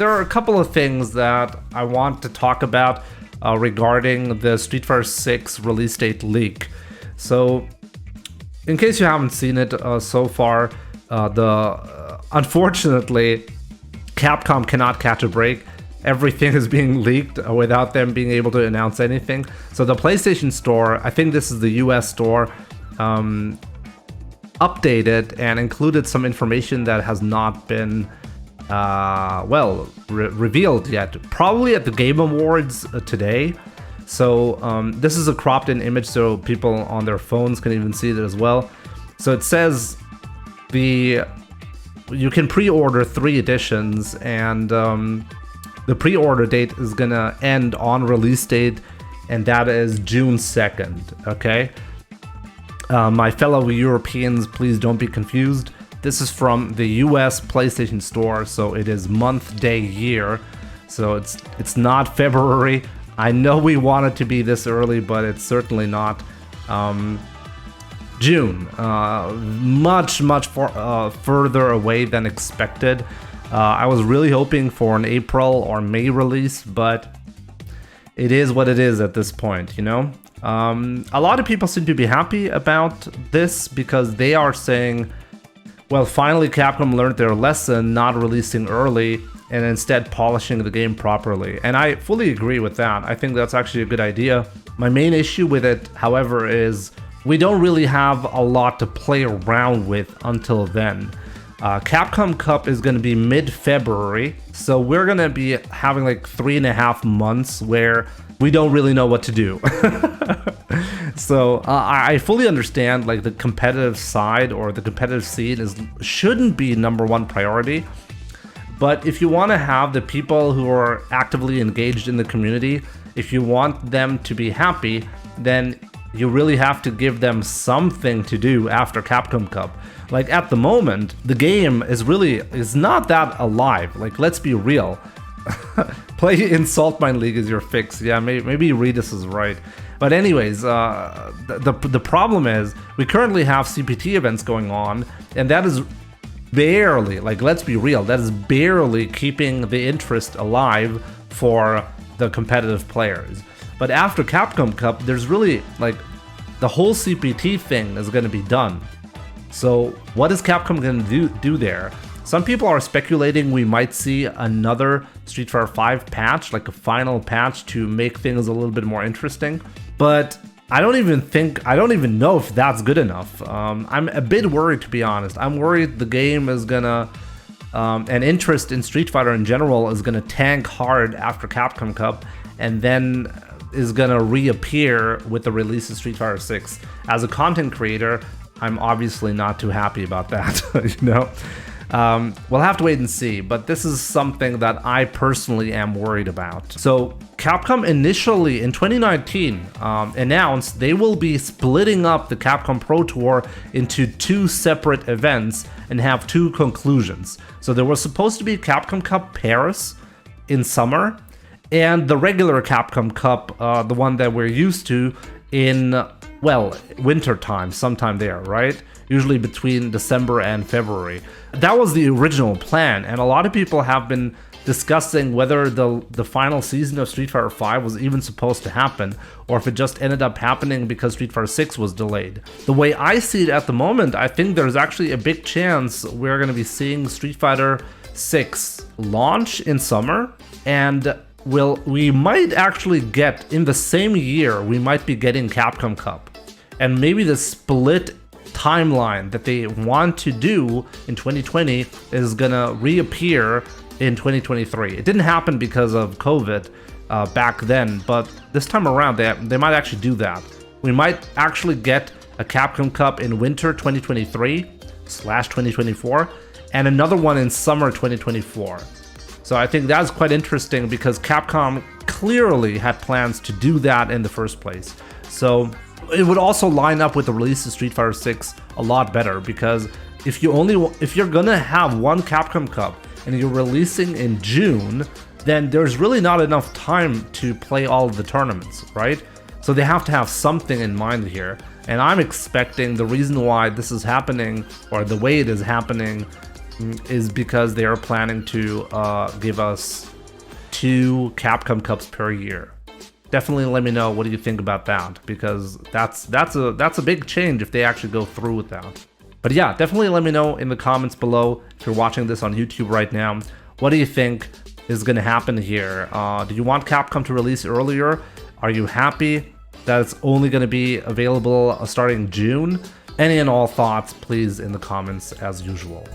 there are a couple of things that I want to talk about regarding the Street Fighter 6 release date leak. So, in case you haven't seen it so far, unfortunately, Capcom cannot catch a break. Everything is being leaked without them being able to announce anything. So the PlayStation Store, I think this is the US store, updated and included some information that has not been revealed yet. Probably at the Game Awards today. So this is a cropped in image so people on their phones can even see it as well. So it says you can pre-order 3 editions, and the pre-order date is gonna end on release date, and that is June 2nd, okay? My fellow Europeans, please don't be confused. This is from the US PlayStation Store, so it is month, day, year. So it's not February. I know we want it to be this early, but it's certainly not. June, much further away than expected. I was really hoping for an April or May release, but it is what it is at this point, you know? A lot of people seem to be happy about this because they are saying, well, finally Capcom learned their lesson, not releasing early and instead polishing the game properly. And I fully agree with that. I think that's actually a good idea. My main issue with it, however, is we don't really have a lot to play around with until then. Capcom Cup is going to be mid-February, so we're going to be having like 3.5 months where we don't really know what to do. So I fully understand like the competitive side or the competitive scene shouldn't be #1 priority. But if you want to have the people who are actively engaged in the community, if you want them to be happy, then you really have to give them something to do after Capcom Cup. Like at the moment, the game is not that alive. Like, let's be real. Play in Salt Mine League is your fix. Yeah, maybe Redis is right. But anyways, the problem is we currently have CPT events going on, and that is barely, like, let's be real, that is barely keeping the interest alive for the competitive players. But after Capcom Cup, there's really, like, the whole CPT thing is going to be done. So what is Capcom going to do there? Some people are speculating we might see another Street Fighter 5 patch, like a final patch to make things a little bit more interesting. But I don't even know if that's good enough. I'm a bit worried, to be honest. I'm worried the game is gonna, and interest in Street Fighter in general is gonna tank hard after Capcom Cup, and then is gonna reappear with the release of Street Fighter 6. As a content creator, I'm obviously not too happy about that, you know? We'll have to wait and see, but this is something that I personally am worried about. So Capcom initially in 2019 announced they will be splitting up the Capcom Pro Tour into 2 separate events and have 2 conclusions. So there was supposed to be Capcom Cup Paris in summer, and the regular Capcom Cup, the one that we're used to, in, well, winter time, sometime there, right? Usually between December and February. That was the original plan, and a lot of people have been discussing whether the final season of Street Fighter 5 was even supposed to happen, or if it just ended up happening because Street Fighter 6 was delayed. The way I see it at the moment, I think there's actually a big chance we're going to be seeing Street Fighter 6 launch in summer, and we might actually get, in the same year, we might be getting Capcom Cup. And maybe the split timeline that they want to do in 2020 is gonna reappear in 2023. It didn't happen because of COVID back then, but this time around they might actually do that. We might actually get a Capcom Cup in winter 2023/2024 and another one in summer 2024. So I think that's quite interesting because Capcom clearly had plans to do that in the first place. So it would also line up with the release of Street Fighter 6 a lot better, because if you're gonna have one Capcom Cup and you're releasing in June, then there's really not enough time to play all of the tournaments, right? So they have to have something in mind here. And I'm expecting the reason why this is happening, or the way it is happening, is because they are planning to give us 2 Capcom Cups per year. Definitely let me know what do you think about that, because that's a big change if they actually go through with that. But yeah, definitely let me know in the comments below if you're watching this on YouTube right now. What do you think is going to happen here? Do you want Capcom to release earlier? Are you happy that it's only going to be available starting June? Any and all thoughts, please, in the comments as usual.